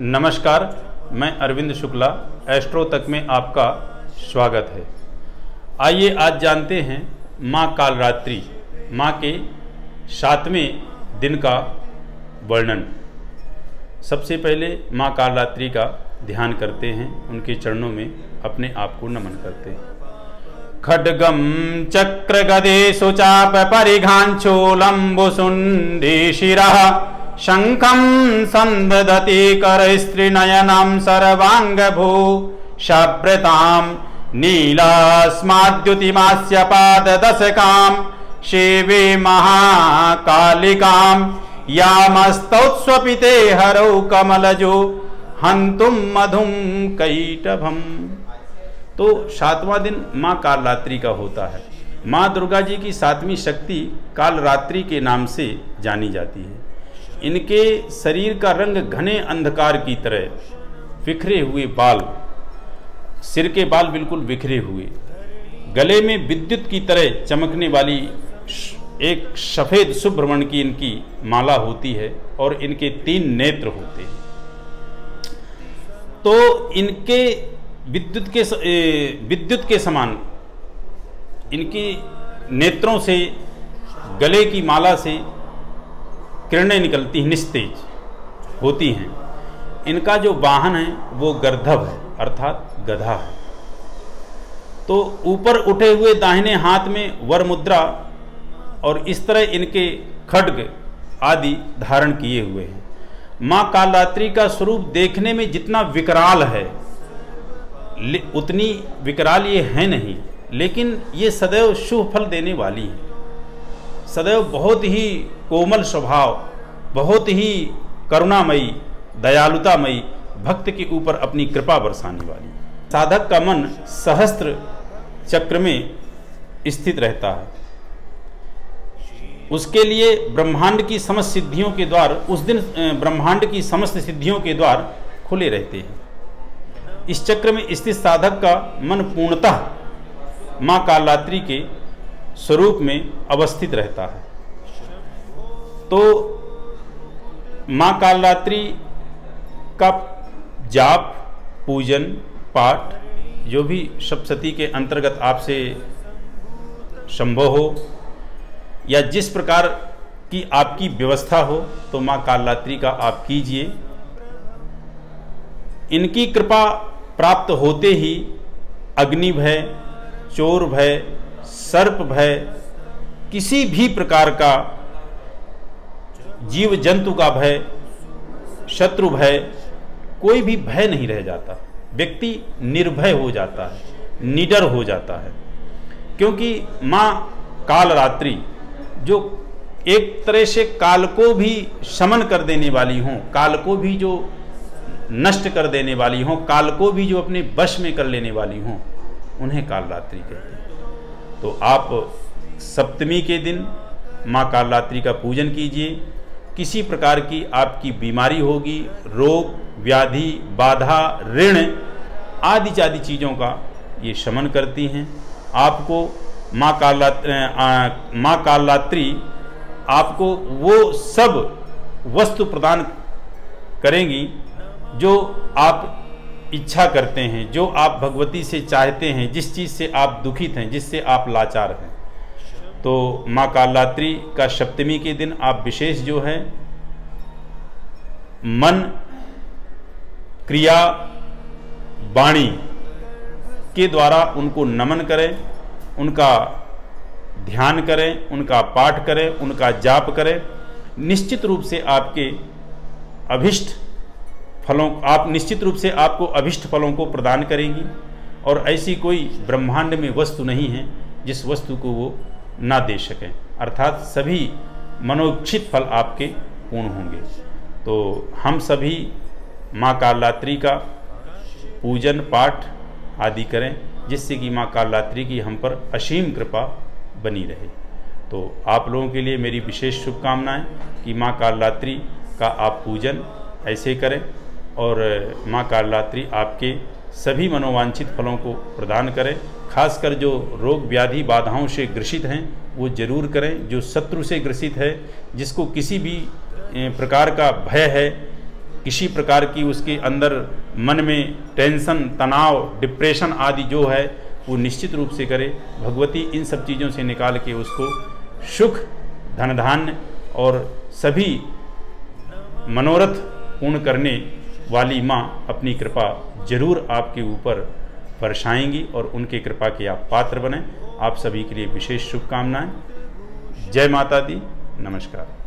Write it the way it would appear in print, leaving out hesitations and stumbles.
नमस्कार, मैं अरविंद शुक्ला, एस्ट्रो तक में आपका स्वागत है। आइए आज जानते हैं माँ कालरात्रि, माँ के 7वें दिन का वर्णन। सबसे पहले माँ कालरात्रि का ध्यान करते हैं, उनके चरणों में अपने आप को नमन करते हैं। खड्गम चक्र गदेषु चाप परिघाञ्चोलम्बुसुण्डी शिरः शंखं संदधति करस्त्रिनयनं सर्वांगभू शब्रतां नीलास्माद्युतिमास्य पाददशकां शिवे महाकालिकां यामस्तौत्स्वपिते हरौ कमलजो हन्तुं मधुं कैटभम्। तो 7वां दिन माँ कालरात्रि का होता है। माँ दुर्गा जी की 7वीं शक्ति कालरात्रि के नाम से जानी जाती है। इनके शरीर का रंग घने अंधकार की तरह, बिखरे हुए बाल, सिर के बाल बिल्कुल बिखरे हुए, गले में विद्युत की तरह चमकने वाली एक सफेद सुब्रह्मण्य की इनकी माला होती है और इनके 3 नेत्र होते हैं। तो इनके विद्युत के समान इनके नेत्रों से, गले की माला से किरणें निकलती हैं, निस्तेज होती हैं। इनका जो वाहन है वो गर्दभ है, अर्थात गधा है। तो ऊपर उठे हुए दाहिने हाथ में वर मुद्रा और इस तरह इनके खड्ग आदि धारण किए हुए हैं। माँ कालरात्रि का स्वरूप देखने में जितना विकराल है उतनी विकराल ये है नहीं, लेकिन ये सदैव शुभ फल देने वाली है। सदैव बहुत ही कोमल स्वभाव, बहुत ही करुणामयी, दयालुतामयी, भक्त के ऊपर अपनी कृपा बरसाने वाली। साधक का मन सहस्त्र चक्र में स्थित रहता है। उसके लिए ब्रह्मांड की समस्त सिद्धियों के द्वार, उस दिन ब्रह्मांड की समस्त सिद्धियों के द्वार खुले रहते हैं। इस चक्र में स्थित साधक का मन पूर्णतः माँ कालरात्रि के स्वरूप में अवस्थित रहता है। तो माँ कालरात्रि का जाप, पूजन, पाठ जो भी सप्तशती के अंतर्गत आपसे संभव हो या जिस प्रकार की आपकी व्यवस्था हो, तो माँ कालरात्रि का आप कीजिए। इनकी कृपा प्राप्त होते ही अग्नि भय, चोर भय, सर्प भय, किसी भी प्रकार का जीव जंतु का भय, शत्रु भय, कोई भी भय नहीं रह जाता। व्यक्ति निर्भय हो जाता है, निडर हो जाता है। क्योंकि माँ कालरात्रि जो एक तरह से काल को भी शमन कर देने वाली हों, काल को भी जो नष्ट कर देने वाली हों, काल को भी जो अपने वश में कर लेने वाली हों, उन्हें कालरात्रि कहते हैं। तो आप सप्तमी के दिन माँ कालरात्रि का पूजन कीजिए। किसी प्रकार की आपकी बीमारी होगी, रोग, व्याधि, बाधा, ऋण आदि चीज़ों का ये शमन करती हैं। आपको माँ कालरात्रि आपको वो सब वस्तु प्रदान करेंगी जो आप इच्छा करते हैं, जो आप भगवती से चाहते हैं, जिस चीज़ से आप दुखित हैं, जिससे आप लाचार हैं। तो माँ कालरात्रि का सप्तमी के दिन आप विशेष जो है मन, क्रिया, वाणी के द्वारा उनको नमन करें, उनका ध्यान करें, उनका पाठ करें, उनका जाप करें। निश्चित रूप से आपके अभिष्ट फलों, आप निश्चित रूप से आपको अभिष्ट फलों को प्रदान करेंगी। और ऐसी कोई ब्रह्मांड में वस्तु नहीं है जिस वस्तु को वो ना दे सकें, अर्थात सभी मनोइच्छित फल आपके पूर्ण होंगे। तो हम सभी माँ कालरात्रि का पूजन, पाठ आदि करें, जिससे कि माँ कालरात्रि की हम पर असीम कृपा बनी रहे। तो आप लोगों के लिए मेरी विशेष शुभकामनाएं कि माँ कालरात्रि का आप पूजन ऐसे करें और माँ कालरात्रि आपके सभी मनोवांछित फलों को प्रदान करें। खासकर जो रोग, व्याधि, बाधाओं से ग्रसित हैं वो जरूर करें। जो शत्रु से ग्रसित है, जिसको किसी भी प्रकार का भय है, किसी प्रकार की उसके अंदर मन में टेंशन, तनाव, डिप्रेशन आदि जो है वो निश्चित रूप से करे। भगवती इन सब चीज़ों से निकाल के उसको सुख, धन धान्य और सभी मनोरथ पूर्ण करने वाली माँ अपनी कृपा जरूर आपके ऊपर बरसाएंगी और उनके कृपा के आप पात्र बने। आप सभी के लिए विशेष शुभकामनाएं। जय माता दी। नमस्कार।